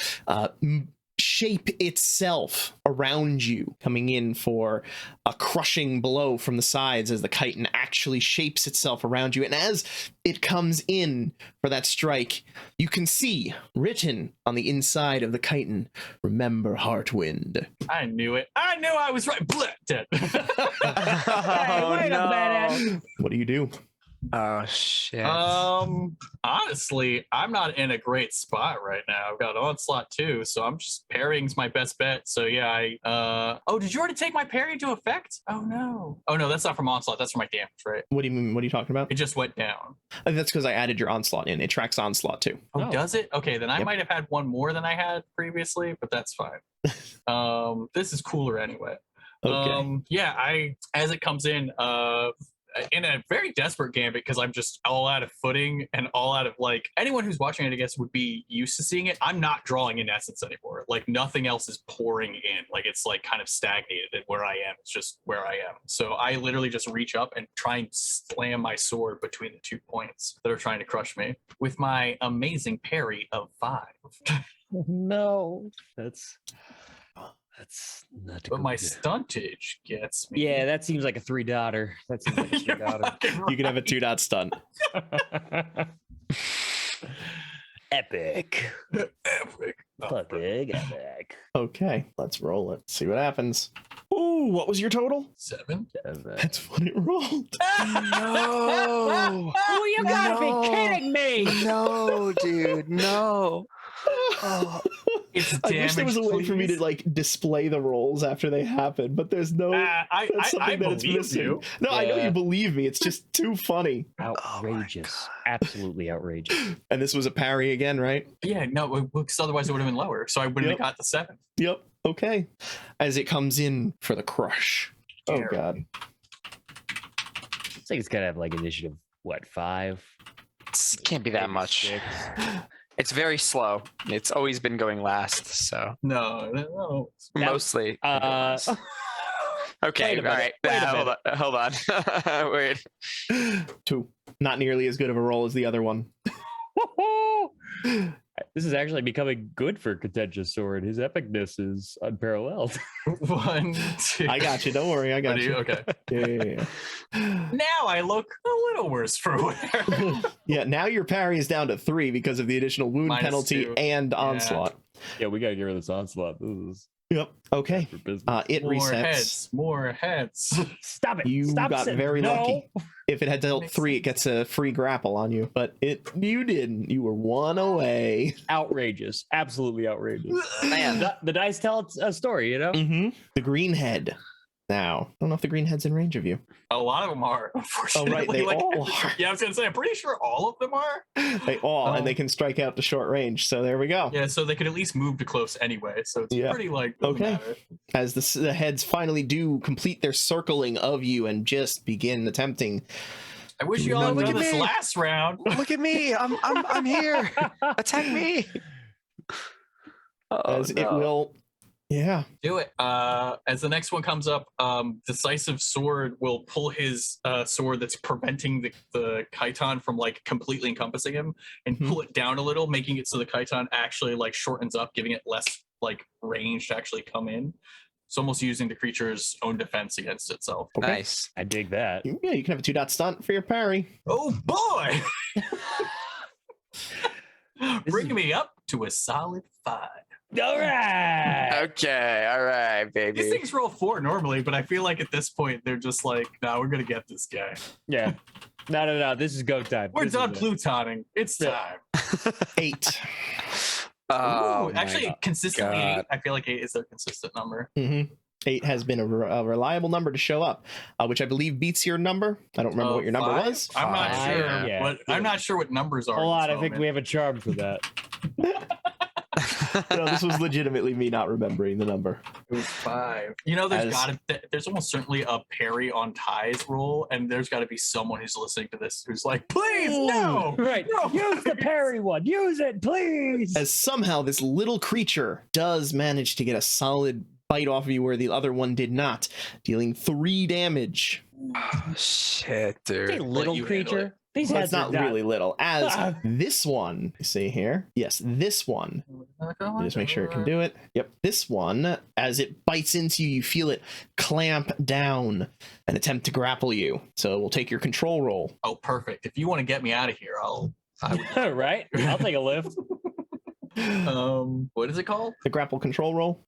shape itself around you, coming in for a crushing blow from the sides as the chitin actually shapes itself around you. And as it comes in for that strike, you can see written on the inside of the chitin, "Remember Heartwind." I knew it. I knew I was right. Bleh, dead. Hey, no. What do you do? Oh shit. Honestly, I'm not in a great spot right now. I've got Onslaught too, so I'm just parrying's my best bet. So yeah, oh, did you already take my parry into effect? Oh no, that's not from Onslaught. That's from my damage, right? What do you mean? What are you talking about? It just went down. That's because I added your Onslaught in. It tracks Onslaught too. Oh, does it? Okay, then I might have had one more than I had previously, but that's fine. This is cooler anyway. Okay. As it comes in a very desperate gambit, because I'm just all out of footing and all out of, like, anyone who's watching it, I guess, would be used to seeing it. I'm not drawing in essence anymore. Like, nothing else is pouring in. Like, it's like kind of stagnated at where I am. It's just where I am. So I literally just reach up and try and slam my sword between the 2 points that are trying to crush me with my amazing parry of 5. No, that's not. But my stuntage gets me. Yeah, that seems like a 3-dotter. That seems like a 3-dotter. You can have a 2-dot stunt. Epic. Epic. Fucking epic. Okay, let's roll it. See what happens. Ooh, what was your total? 7. That's what it rolled. No. Oh, you gotta be kidding me! No, dude, no. Oh. It's I wish there was a way damage, for me to please. like display the rolls after they happen, but there's no. I it's believe missing. you. No, I know Yeah. you believe me. It's just too funny. Outrageous. Absolutely outrageous. And this was a parry again, right? Yeah, no, because otherwise it would have been lower. So I wouldn't Yep. have got the 7. Yep. Okay. As it comes in for the crush. Oh Terrible. God. It's like it's gotta have like initiative, 5? It can't be that Maybe much. 6. It's very slow. It's always been going last, so No. That- mostly. Wait Okay, a all minute, right. Hold on. Wait. 2. Not nearly as good of a roll as the other one. This is actually becoming good for Contentious Sword. His epicness is unparalleled. 1, 2. I got you. Don't worry. I got you. Okay. Yeah. Now I look a little worse for wear. Yeah. Now your parry is down to 3 because of the additional wound Minus penalty 2. and onslaught. Yeah, we gotta get rid of this onslaught. This is Yep. Okay. for business. It resets. More heads. Stop it! You Stop got sitting- very no! lucky. If it had dealt Makes 3, it gets a free grapple on you, but you didn't. You were 1 away. Outrageous! Absolutely outrageous. Man. The dice tell a story, you know. The green head. Now, I don't know if the green head's in range of you. A lot of them are, Oh, unfortunately. right. They all are. Yeah, I was gonna say, I'm pretty sure all of them are. They all, and they Um, can strike out to short range. So there we go. Yeah, so they could at least move to close anyway. So it's Yeah. pretty like doesn't Okay. matter. As the heads finally do complete their circling of you and just begin attempting. I wish you No, all had look done at this me. last round. Look at me. I'm here. Attack me. Oh, As it no. will. Yeah. Do it. As the next one comes up, Decisive Sword will pull his sword that's preventing the chiton from like completely encompassing him and Mhm. pull it down a little, making it so the chiton actually like shortens up, giving it less like range to actually come in. It's almost using the creature's own defense against itself. Okay. Nice. I dig that. Yeah, you can have a 2-dot stunt for your parry. Oh boy! bringing me up to a solid 5. All right. Okay, all right, These baby. things roll 4 normally, but I feel like at this point they're just like, no, we're gonna get this guy. Yeah. No. This is go time. We're This done is it. plutoning. It's Yeah. time. 8. Oh, Ooh, actually, my consistently God. 8. I feel like 8 is their consistent number. 8 has been a reliable number to show up, which I believe beats your number. I don't remember what your number 5? was. I'm not 5, sure. yeah. What, I'm not sure what numbers are. Hold in on, this I think we have a charm for that. No, this was legitimately me not remembering the number. It was 5. You know, there's almost certainly a parry on ties roll, and there's got to be someone who's listening to this who's like, please, no. Right. No, Use the parry one. Use it, please. As somehow this little creature does manage to get a solid bite off of you where the other one did not, dealing 3 damage. Oh, shit, dude. Hey, little you handle creature. These Well, heads it's not are really little. As Ah. this one, you see here? Yes, this one. Just make sure it can do it. Yep, this one, as it bites into you, you feel it clamp down and attempt to grapple you. So we'll take your control roll. Oh, perfect. If you want to get me out of here, I would. right. I'll take a lift. What is it called? The grapple control roll.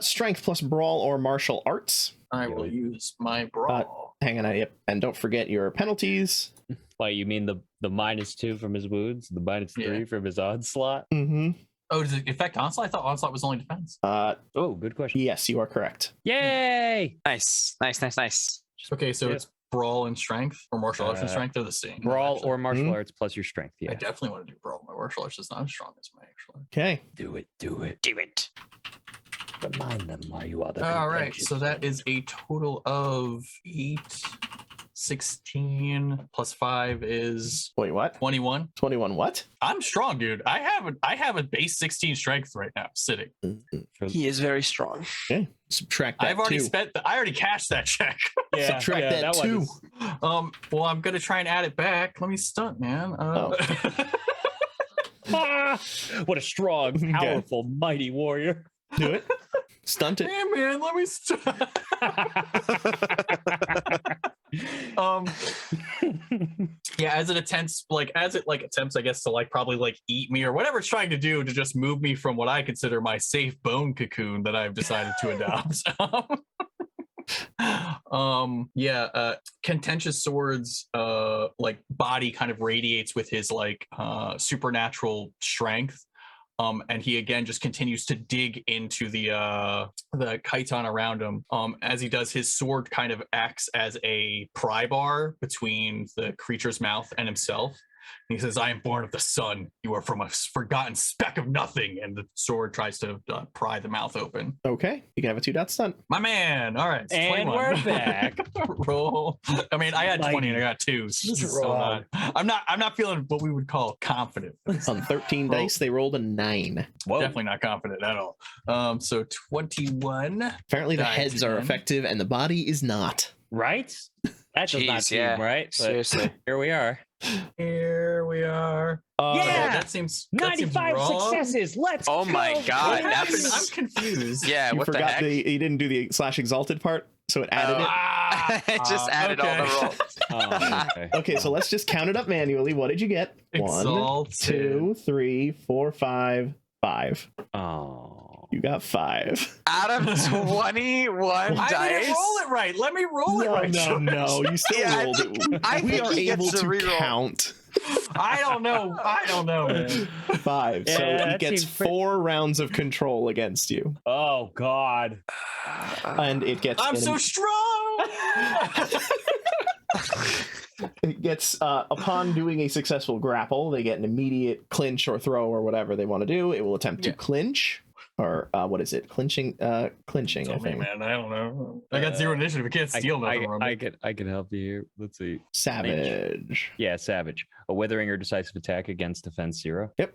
Strength plus brawl or martial arts. I will use my brawl. Hang on, yep. And don't forget your penalties. Like, you mean the -2 from his wounds, the -3 Yeah. from his onslaught? Mm-hmm. Oh, does it affect onslaught? I thought onslaught was only defense. Oh, good question. Yes, you are correct. Yay! Nice. Okay, so Yeah. it's brawl and strength, or martial arts and Uh, strength are the same. Brawl actually. or martial Mhm. arts plus your strength. I Yeah. definitely want to do brawl. My martial arts is not as strong as my actually. Okay. Do it. Do it. Do it. Remind them why you are the All right, contentious so that one. is a total of 8, 16 plus 5 is Wait, what? 21. 21 what? I'm strong, dude. I have a base 16 strength right now sitting. He is very strong. Okay. Subtract that I've already 2. I already cashed that check. Yeah, Subtract that one 2. is- Well, I'm gonna try and add it back. Let me stunt, man. Ah, what a strong, Okay. powerful, mighty warrior. Do it. Stunt it. Hey, man, let me yeah, as it attempts, I guess, to probably eat me or whatever it's trying to do to just move me from what I consider my safe bone cocoon that I've decided to adopt. Contentious Sword's body kind of radiates with his supernatural strength. And he again just continues to dig into the chiton around him. As he does, his sword kind of acts as a pry bar between the creature's mouth and himself. And he says, "I am born of the sun. You are from a forgotten speck of nothing." And the sword tries to pry the mouth open. Okay. You can have a 2-dot stunt. My man. All right. It's And 21. we're back. Roll. I mean, I had 20 and I Mighty got 2. So this is still strong. not, I'm not feeling what we would call confident. On 13 Roll. dice, they rolled a 9. Whoa. Definitely not confident at all. So 21. Apparently the Dice heads are again. effective and the body is not. Right? That does not Jeez, seem yeah. right. But Seriously. here we are. Here we are. Yeah! That seems 95 wrong. successes. Let's Oh my go. God, I'm that's- confused. Yeah, You what the forgot heck? you didn't do the /exalted part, so it added it. It just added all the rolls. Oh, okay. Okay, so let's just count it up manually. What did you get? 1, Exalted. 2, 3, 4, 5, 5. Oh. You got 5. Out of 21 I dice. didn't roll it right. Let me roll it right. George. No. You still Yeah, I rolled think- it. I We think are he gets able to to reroll. count I don't know, man. 5. So Yeah, he that gets seems pretty- 4 rounds of control against you, Oh, God. and it gets. I'm so strong. It gets upon doing a successful grapple, they get an immediate clinch or throw or whatever they want to do. It will attempt to Yeah. clinch, or what is it? Clinching. Clinching. I Tell me, think. man. I don't know. I got 0 initiative. I can't steal nothing from me. I can help you here. Let's see. Savage. Yeah, savage. A withering or decisive attack against defense 0. Yep.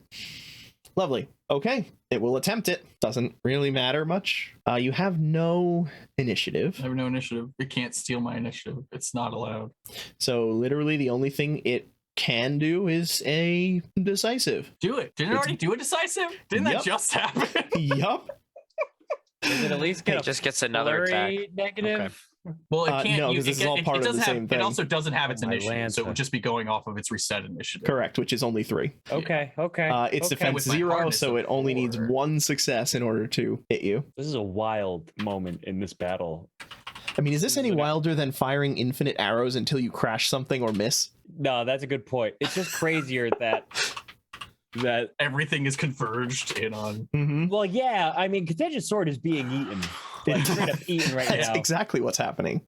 Lovely. Okay. It will attempt it. Doesn't really matter much. You have no initiative. I have no initiative. It can't steal my initiative. It's not allowed. So literally the only thing it can do is a decisive. Do it. Didn't it It's- already do a decisive? Didn't Yep. that just happen? Yup. Does it at least get It a just gets another attack. flurry negative? Well, it can't. No, because this is all part of the doesn't have, same thing. It also doesn't have its Oh, my initiative, so it Lanta. would just be going off of its reset initiative. Correct, which is only 3. Okay. Its okay. defense With my 0, hardness so of it only needs 4. 1 success in order to hit you. This is a wild moment in this battle. I mean, is this any Whatever. wilder than firing infinite arrows until you crash something or miss? No, that's a good point. It's just crazier that Everything is converged in on. Mm-hmm. well, yeah. I mean, Contentious Sword is being eaten. Like straight up eaten right That's now. exactly what's happening.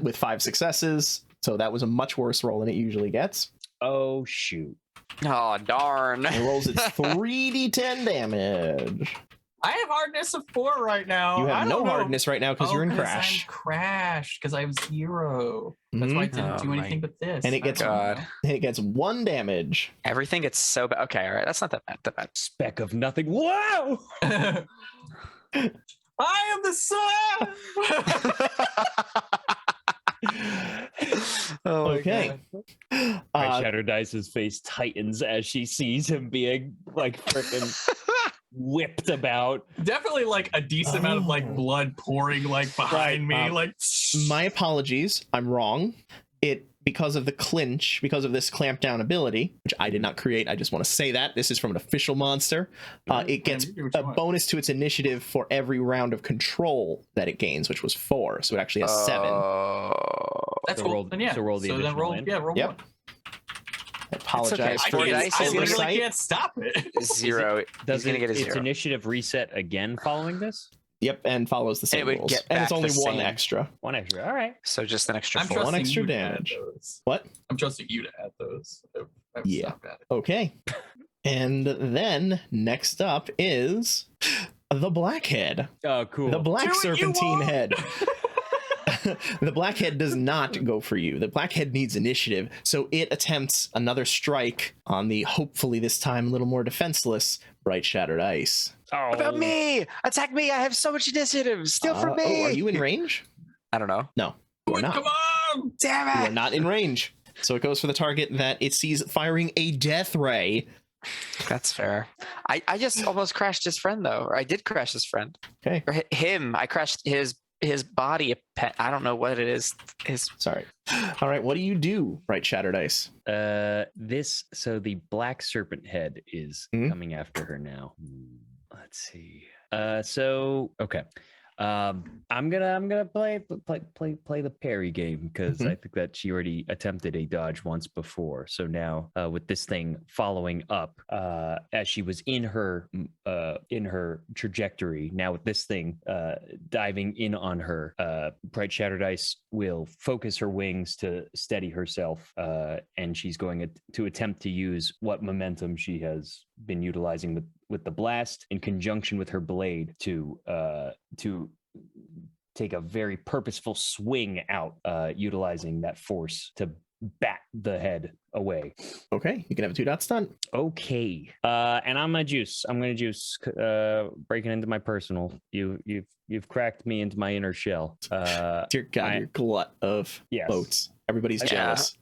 With 5 successes, so that was a much worse roll than it usually gets. Oh shoot. Oh darn! It rolls its 3d10 damage. I have hardness of 4 right now. You I have don't no know. hardness right now because you're in 'cause crash. I'm crashed because I have 0. That's why I didn't Oh do my- anything but this. And it gets- I don't God. know. And it gets 1 damage. Everything gets so bad. Okay, all right, that's not that bad. That bad. Speck of nothing. Whoa! I am the sun. Oh my Okay. Right, Shatter Dice's face tightens as she sees him being like freaking whipped about. Definitely like a decent amount of like Oh. blood pouring like behind me. Right, Like My apologies. I'm wrong. Because of the clinch, because of this clamp down ability, which I did not create, I just want to say that this is from an official monster. It gets you do what you a want. bonus to its initiative for every round of control that it gains, which was 4. So it actually has 7. Oh. That's So cool. roll- Then yeah. so roll the then additional roll. in? Yeah, roll Yep. 1. I apologize okay. for Four the dice I is literally oversight. can't stop it. Zero. Does He's gonna get a its 0. initiative reset again following this? Yep, and follows the same would rules. get And it's back only the 1 same. extra. 1 extra. All right. So just an extra I'm 4. One trusting extra you to add damage. those. What? I'm trusting you to add those. I've Yeah. stopped at it. Okay. And then next up is the Blackhead. Oh, cool. The Black Do what you Serpentine want. Head. The Blackhead does not go for you. The Blackhead needs initiative, so it attempts another strike on the hopefully this time a little more defenseless Bright Shattered Ice. Oh, What about me? Attack me! I have so much initiative. Steal from me. Oh, are you in range? I don't know. No, you are not. Come on! Damn You it! are not in range. So it goes for the target that it sees firing a death ray. That's fair. I just almost crashed his friend though. Or I did crash his friend. Okay. Or him. I crashed his body. I don't know what it is. His Sorry. All right, what do you do, Bright Shattered Ice? So the Black Serpent Head is Mhm. coming after her now. Let's see. Okay. I'm gonna play the parry game because Mhm. I think that she already attempted a dodge once before. So now with this thing following up as she was in her trajectory, now with this thing diving in on her, Bright Shattered Ice will focus her wings to steady herself, and she's going to attempt to use what momentum she has been utilizing with the blast in conjunction with her blade to take a very purposeful swing out, utilizing that force to bat the head away. Okay, you can have a 2-dot stunt. Okay. And I'm gonna juice breaking into my personal. You've cracked me into my inner shell. Dear God, your glut of Yes. boats. Everybody's Yeah. jealous.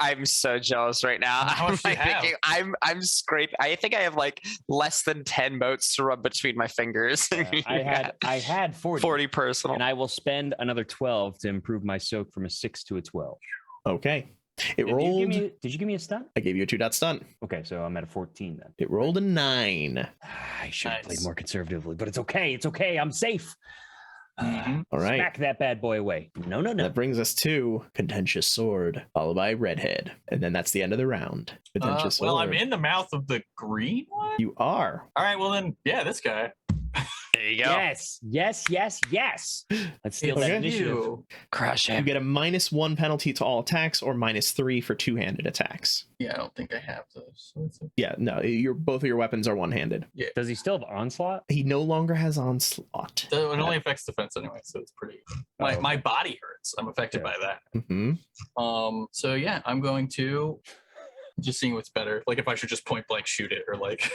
I'm so jealous right now. How I'm much do you like thinking, I'm scraping. I think I have like less than 10 boats to rub between my fingers. I had 40, 40 personal. and I will spend another 12 to improve my soak from a 6 to a 12. Okay. It Did you rolled. did you give me a stunt? I gave you a 2-dot stunt. Okay, so I'm at a 14 then. It rolled a 9. I should have played Nice. more conservatively, but it's okay. It's okay. I'm safe. Mhm. All right. Smack that bad boy away. No. That brings us to Contentious Sword, followed by Redhead. And then that's the end of the round. Contentious Well, Sword. I'm in the mouth of the green one. You are. All right, well then, yeah, this guy. There you go. Yes. Let's steal Okay. that initiative. You. Crush You him. get a -1 penalty to all attacks or -3 for two-handed attacks. Yeah, I don't think I have those. So it's Yeah, no, both of your weapons are one-handed. Does he still have onslaught? He no longer has onslaught. So it only affects defense anyway, so it's pretty. My Oh. my body hurts. I'm affected Yeah. by that. Hmm. So yeah, I'm going to just seeing what's better. Like if I should just point blank shoot it or like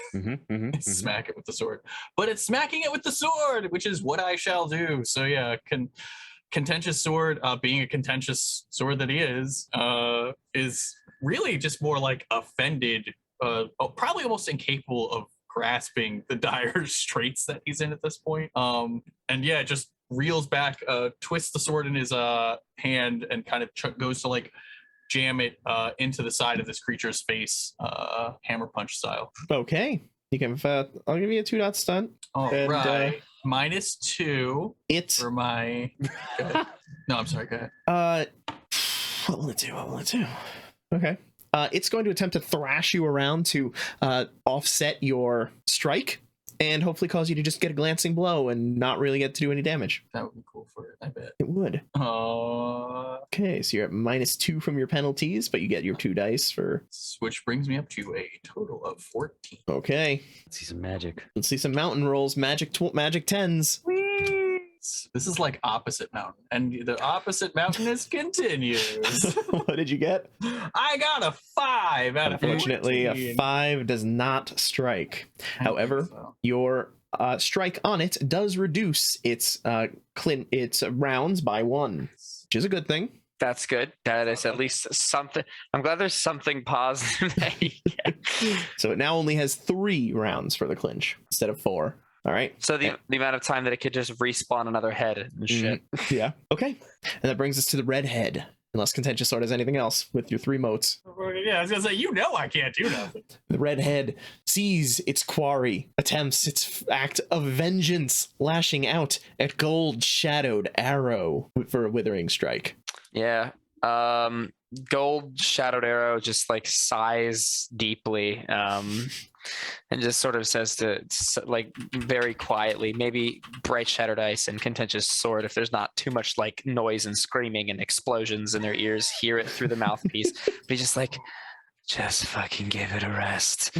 smack it with the sword. But it's smacking it with the sword, which is what I shall do. So yeah, contentious sword, being a contentious sword that he is really just more like offended, probably almost incapable of grasping the dire straits that he's in at this point. And yeah, just reels back, twists the sword in his hand, and kind of goes to like jam it into the side of this creature's face, hammer punch style. Okay. You can. I'll give you a 2-dot stunt. All And, right. -2 It's. for my. Go ahead. No, I'm sorry. Go ahead. What will it do? What will it do? Okay. It's going to attempt to thrash you around to offset your strike and hopefully cause you to just get a glancing blow and not really get to do any damage. That would be cool for it. I bet. It would. Okay, so you're at -2 from your penalties, but you get your 2 dice for. Which brings me up to a total of 14. Okay. Let's see some magic. Let's see some mountain rolls. Magic 10s. This is like opposite mountain, and the opposite mountain is continues. What did you get? I got a 5 out of Unfortunately, 14. a 5 does not strike. I think However, so. your strike on it does reduce its rounds by 1, which is a good thing. That's good. That is at least something. I'm glad there's something positive. that you get. So it now only has 3 rounds for the clinch instead of 4. All right. So the amount of time that it could just respawn another head and shit. Yeah. Okay. And that brings us to the red head. Unless Contentious Sword has anything else with your 3 motes. Yeah, I was gonna say, I can't do nothing. The red head sees its quarry, attempts its act of vengeance, lashing out at gold shadowed arrow for a withering strike. Yeah. Gold shadowed arrow just like sighs deeply, and just sort of says to like very quietly, maybe bright shattered ice and Contentious Sword, if there's not too much like noise and screaming and explosions in their ears, hear it through the mouthpiece. But he's just like, just fucking give it a rest.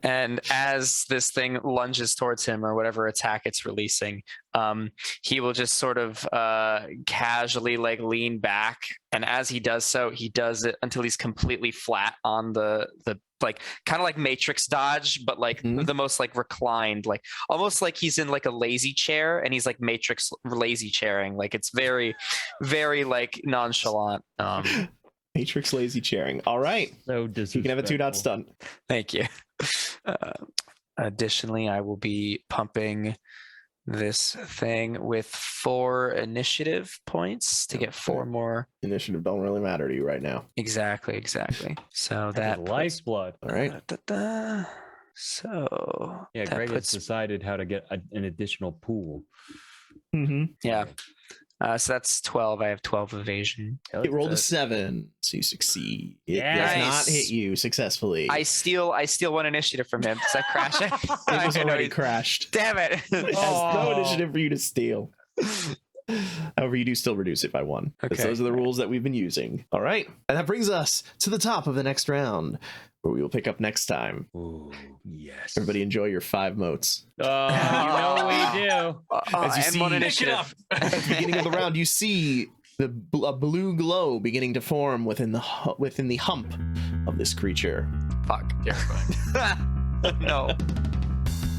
And as this thing lunges towards him or whatever attack it's releasing, he will just sort of casually like lean back. And as he does so, he does it until he's completely flat on the like kind of like Matrix dodge, but like the most like reclined, like almost like he's in like a lazy chair and he's like Matrix lazy chairing. Like it's very, very like nonchalant. Matrix lazy chairing. All right. So You can have a 2-dot stunt. Thank you. Additionally, I will be pumping this thing with 4 initiative points to get 4 more. Initiative don't really matter to you right now. Exactly. So that lifeblood. All right. So Yeah, that Greg has puts, decided how to get an additional pool. Mm-hmm. yeah. So that's 12. I have 12 evasion. It rolled a 7, so you succeed. It Yes. does not hit you successfully. I steal 1 initiative from him. Does that crash it? It was already crashed. Damn it. It has no initiative for you to steal. However, you do still reduce it by 1. Okay. Those are the rules that we've been using. All right. And that brings us to the top of the next round, where we will pick up next time. Ooh, yes. Everybody enjoy your 5 motes. Oh, you know we do. As you and see- 1 Pick it initiative. At the beginning of the round, you see a blue glow beginning to form within the hump of this creature. Fuck. Terrifying. No.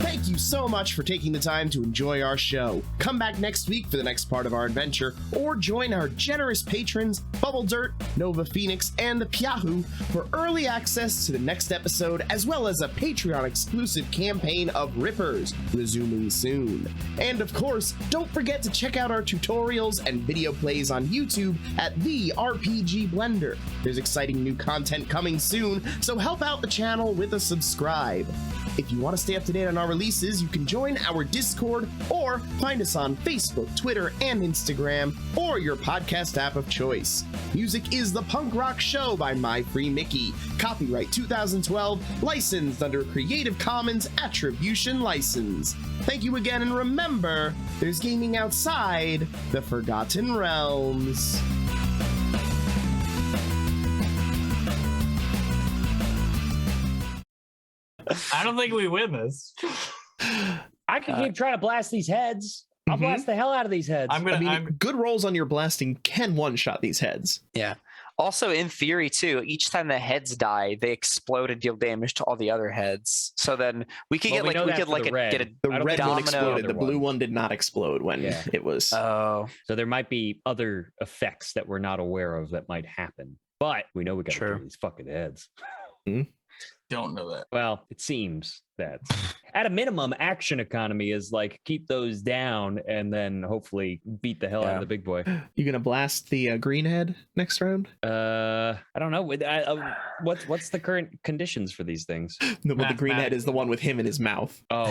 Thank you so much for taking the time to enjoy our show. Come back next week for the next part of our adventure, or join our generous patrons, Bubble Dirt, Nova Phoenix, and the Piahu for early access to the next episode, as well as a Patreon-exclusive campaign of Rippers, resuming soon. And of course, don't forget to check out our tutorials and video plays on YouTube at The RPG Blender. There's exciting new content coming soon, so help out the channel with a subscribe. If you want to stay up to date on our releases, you can join our Discord or find us on Facebook, Twitter, and Instagram, or your podcast app of choice. Music is The Punk Rock Show by My Free Mickey. Copyright 2012, licensed under Creative Commons Attribution License. Thank you again, and remember, there's gaming outside the Forgotten Realms. I don't think we win this. I can keep trying to blast these heads. I'll Mhm. blast the hell out of these heads. Good rolls on your blasting can one-shot these heads. Yeah. Also, in theory, too, each time the heads die, they explode and deal damage to all the other heads. So then we could Well, get we know we that could for like the red. get a The I don't red think one domino. exploded. The Other blue one. one did not explode when Yeah. it was. Oh, So there might be other effects that we're not aware of that might happen. But we know we got to True. kill these fucking heads. don't know that. Well, it seems that at a minimum, action economy is like keep those down and then hopefully beat the hell out of the big boy. You gonna blast the green head next round? I don't know. What's the current conditions for these things? No, but the green head is the one with him in his mouth. Oh,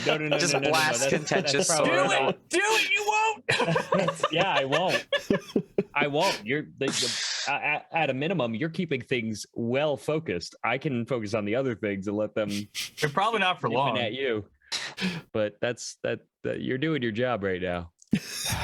no. Just blast contentious probably sword. not. Do it, you won't. Yeah, I won't. I won't. At a minimum, you're keeping things well focused. I can focus on the other things and let them They're probably not for nipping long. at you. But that you're doing your job right now.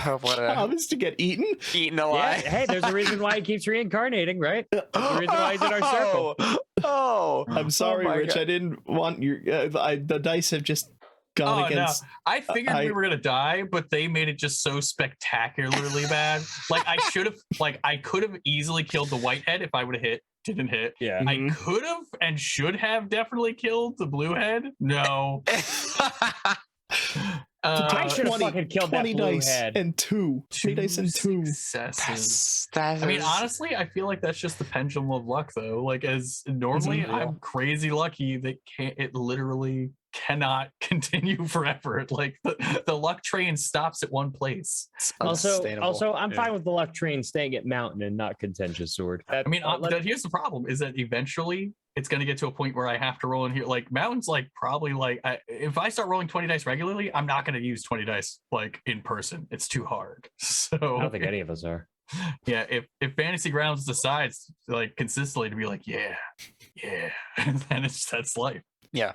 What a Promise to get eaten. eaten Yeah, alive. hey, there's a reason why he keeps reincarnating, right? There's a reason why he's in our circle. Oh, I'm sorry, my Rich. God. I didn't want your. The dice have just gone against. No. I figured I- we were gonna die, but they made it just so spectacularly bad. Like I could have easily killed the white head if I would have hit. Didn't hit. Yeah. Mhm. I could have and should have definitely killed the blue head. No. I should have 20 fucking killed that 20 blue dice head. and 20 dice and 2. successes. That I mean, is- honestly, I feel like that's just the pendulum of luck, though. Like, as normally, Mhm. I'm crazy lucky that it literally cannot continue forever. Like, the luck train stops at one place. it's Also, unsustainable. I'm Yeah. fine with the luck train staying at mountain and not contentious sword. I mean, here's the problem: is that eventually it's going to get to a point where I have to roll in here. Like, mountains, like probably like if I start rolling 20 dice regularly, I'm not going to use 20 dice like in person. It's too hard. So I don't think any of us are. yeah, if Fantasy Grounds decides like consistently to be like, yeah, then that's life. Yeah.